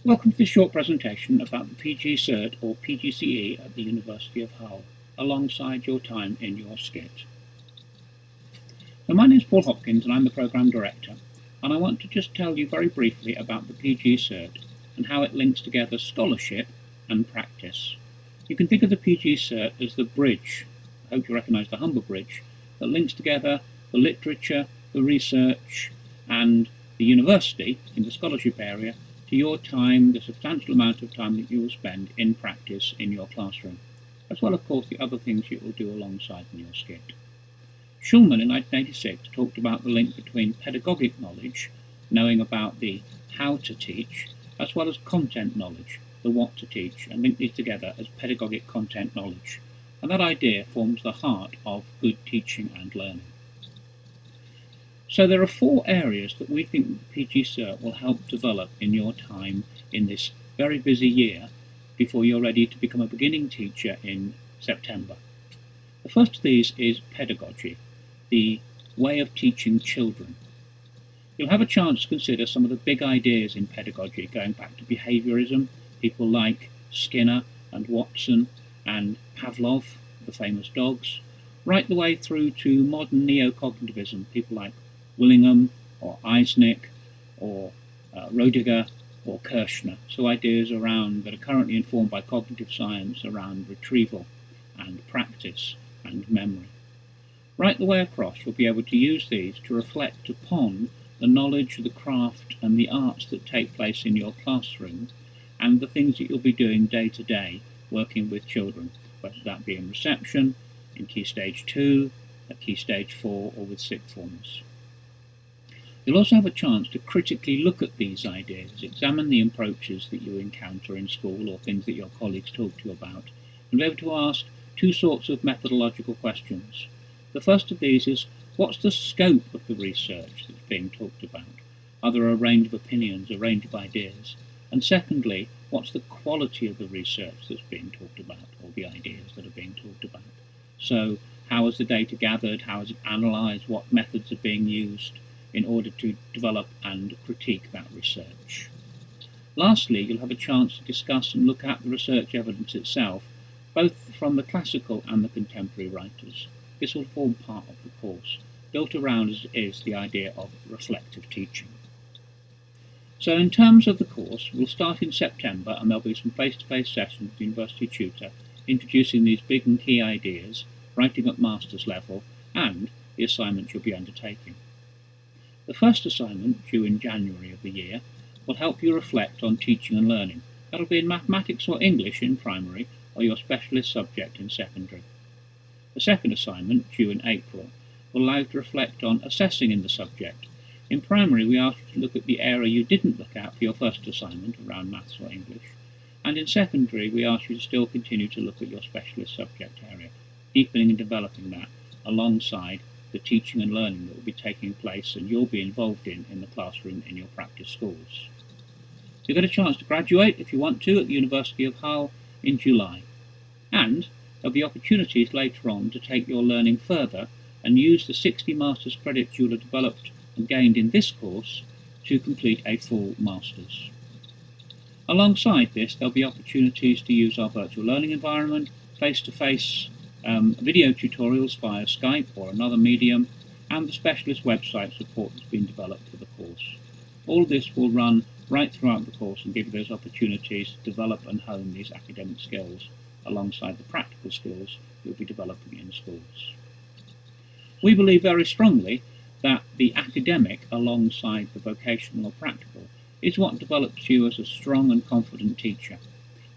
Welcome to this short presentation about the PGCert or PGCE at the University of Hull, alongside your time in your SCITT. So my name is Paul Hopkins and I'm the Programme Director, and I want to just tell you very briefly about the PGCert and how it links together scholarship and practice. You can think of the PGCert as the bridge, I hope you recognise the Humber Bridge, that links together the literature, the research and the university in the scholarship area to your time, the substantial amount of time that you will spend in practice in your classroom, as well of course the other things you will do alongside in your SCITT. Schulman in 1986 talked about the link between pedagogic knowledge, knowing about the how to teach, as well as content knowledge, the what to teach, and link these together as pedagogic content knowledge. And that idea forms the heart of good teaching and learning. So there are 4 areas that we think the PGCert will help develop in your time in this very busy year before you're ready to become a beginning teacher in September. The first of these is pedagogy, the way of teaching children. You'll have a chance to consider some of the big ideas in pedagogy going back to behaviourism, people like Skinner and Watson and Pavlov, the famous dogs, right the way through to modern neo-cognitivism, people like Willingham or Eisnick or Roediger or Kirschner, so ideas around that are currently informed by cognitive science around retrieval and practice and memory. Right the way across you'll be able to use these to reflect upon the knowledge, the craft and the arts that take place in your classroom and the things that you'll be doing day to day working with children, whether that be in reception, in Key Stage 2, at Key Stage 4 or with sixth formers. You'll also have a chance to critically look at these ideas, examine the approaches that you encounter in school or things that your colleagues talk to you about, and be able to ask 2 sorts of methodological questions. The first of these is, what's the scope of the research that's being talked about? Are there a range of opinions, a range of ideas? And secondly, what's the quality of the research that's being talked about, or the ideas that are being talked about? So, how is the data gathered? How is it analysed? What methods are being used in order to develop and critique that research? Lastly, you'll have a chance to discuss and look at the research evidence itself, both from the classical and the contemporary writers. This will form part of the course, built around as it is the idea of reflective teaching. So in terms of the course, we'll start in September and there'll be some face-to-face sessions with the University Tutor, introducing these big and key ideas, writing at master's level, and the assignments you'll be undertaking. The first assignment, due in January of the year, will help you reflect on teaching and learning. That'll be in mathematics or English in primary, or your specialist subject in secondary. The second assignment, due in April, will allow you to reflect on assessing in the subject. In primary, we asked you to look at the area you didn't look at for your first assignment around maths or English, and in secondary, we asked you to still continue to look at your specialist subject area, deepening and developing that alongside the teaching and learning that will be taking place and you'll be involved in the classroom in your practice schools. You'll get a chance to graduate, if you want to, at the University of Hull in July. And there'll be opportunities later on to take your learning further and use the 60 master's credits you'll have developed and gained in this course to complete a full master's. Alongside this, there'll be opportunities to use our virtual learning environment, face-to-face video tutorials via Skype or another medium, and the specialist website support that's been developed for the course. All of this will run right throughout the course and give you those opportunities to develop and hone these academic skills alongside the practical skills you'll be developing in schools. We believe very strongly that the academic alongside the vocational or practical is what develops you as a strong and confident teacher,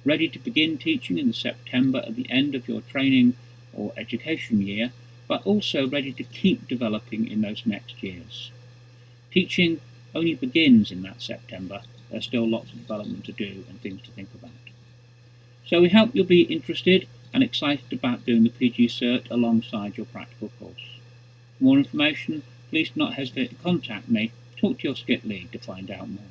ready to begin teaching in September at the end of your training or education year, but also ready to keep developing in those next years. Teaching only begins in that September. There's still lots of development to do and things to think about. So we hope you'll be interested and excited about doing the PGCert alongside your practical course. For more information, please do not hesitate to contact me. Talk to your SCITT lead to find out more.